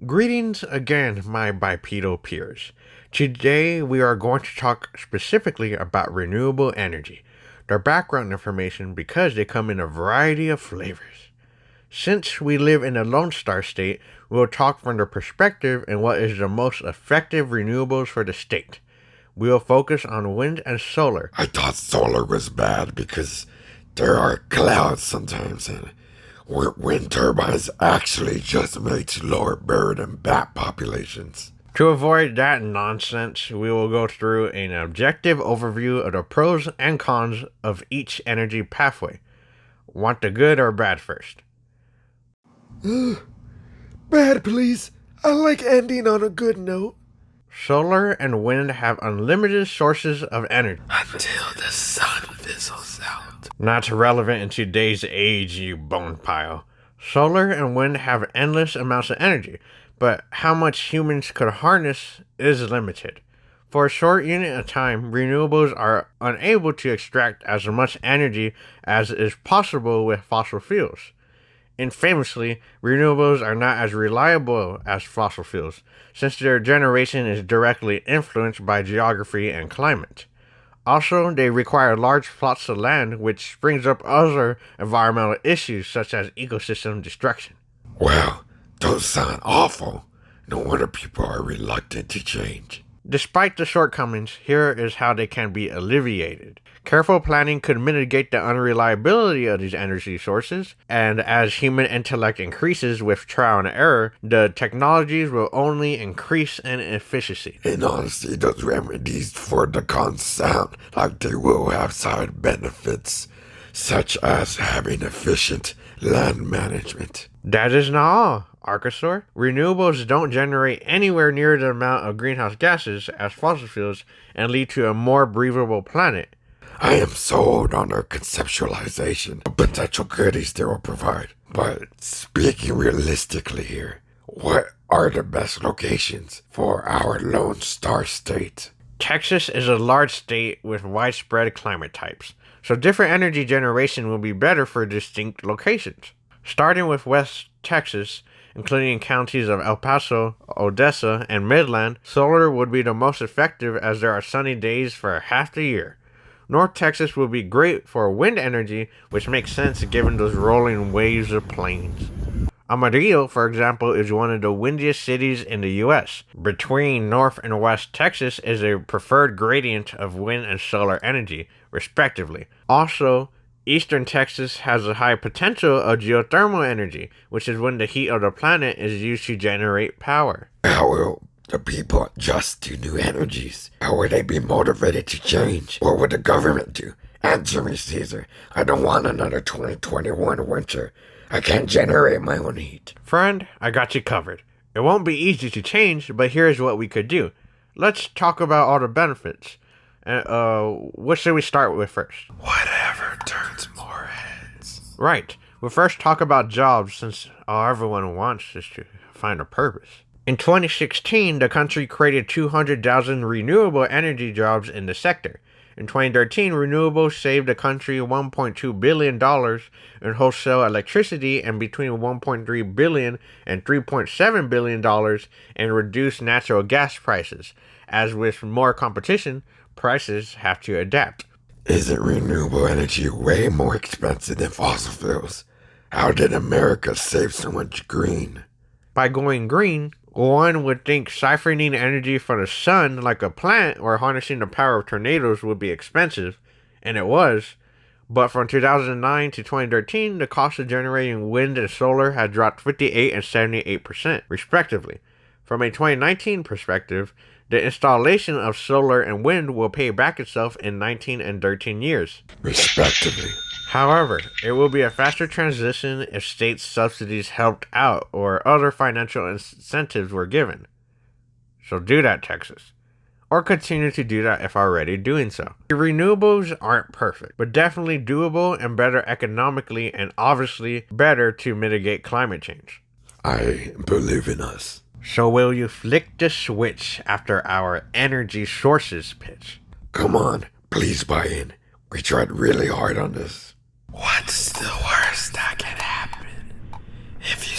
Greetings again, my bipedal peers. Today we are going to talk specifically about renewable energy, their background information because they come in a variety of flavors. Since we live in a Lone Star state, we will talk from the perspective and what is the most effective renewables for the state. We will focus on wind and solar. I thought solar was bad because there are clouds sometimes and wind turbines actually just made to lower bird and bat populations. To avoid that nonsense, we will go through an objective overview of the pros and cons of each energy pathway. Want the good or bad first? Bad, please. I like ending on a good note. Solar and wind have unlimited sources of energy. Until the sun fizzles out. Not relevant in today's age, you bone pile. Solar and wind have endless amounts of energy, but how much humans could harness is limited. For a short unit of time, renewables are unable to extract as much energy as is possible with fossil fuels. And famously, renewables are not as reliable as fossil fuels, since their generation is directly influenced by geography and climate. Also, they require large plots of land, which brings up other environmental issues such as ecosystem destruction. Well, those sound awful. No wonder people are reluctant to change. Despite the shortcomings, here is how they can be alleviated. Careful planning could mitigate the unreliability of these energy sources, and as human intellect increases with trial and error, the technologies will only increase in efficiency. And honestly, those remedies for the cons sound like they will have side benefits, such as having efficient land management. That is not all, Archosaur. Renewables don't generate anywhere near the amount of greenhouse gases as fossil fuels and lead to a more breathable planet. I am sold on their conceptualization of potential goodies they will provide. But speaking realistically here, what are the best locations for our Lone Star state? Texas is a large state with widespread climate types, so different energy generation will be better for distinct locations. Starting with West Texas, including counties of El Paso, Odessa, and Midland, solar would be the most effective as there are sunny days for half the year. North Texas will be great for wind energy, which makes sense given those rolling waves of plains. Amarillo, for example, is one of the windiest cities in the U.S. Between North and West Texas is a preferred gradient of wind and solar energy, respectively. Also, Eastern Texas has a high potential of geothermal energy, which is when the heat of the planet is used to generate power. How will the people adjust to new energies? How will they be motivated to change? What would the government do? Answer me, Caesar. I don't want another 2021 winter. I can't generate my own heat. Friend, I got you covered. It won't be easy to change, but here's what we could do. Let's talk about all the benefits. What should we start with first? Whatever turns more heads. Right. We'll first talk about jobs since all everyone wants is to find a purpose. In 2016, the country created 200,000 renewable energy jobs in the sector. In 2013, renewables saved the country $1.2 billion in wholesale electricity and between $1.3 billion and $3.7 billion in reduced natural gas prices. As with more competition, prices have to adapt. Isn't renewable energy way more expensive than fossil fuels? How did America save so much green? By going green, one would think siphoning energy from the sun like a plant or harnessing the power of tornadoes would be expensive, and it was, but from 2009 to 2013, the cost of generating wind and solar had dropped 58 and 78%, respectively. From a 2019 perspective, the installation of solar and wind will pay back itself in 19 and 13 years, respectively. However, it will be a faster transition if state subsidies helped out or other financial incentives were given. So do that, Texas. Or continue to do that if already doing so. The renewables aren't perfect, but definitely doable and better economically and obviously better to mitigate climate change. I believe in us. So will you flick the switch after our energy sources pitch? Come on, please buy in. We tried really hard on this. What's the worst that can happen? If you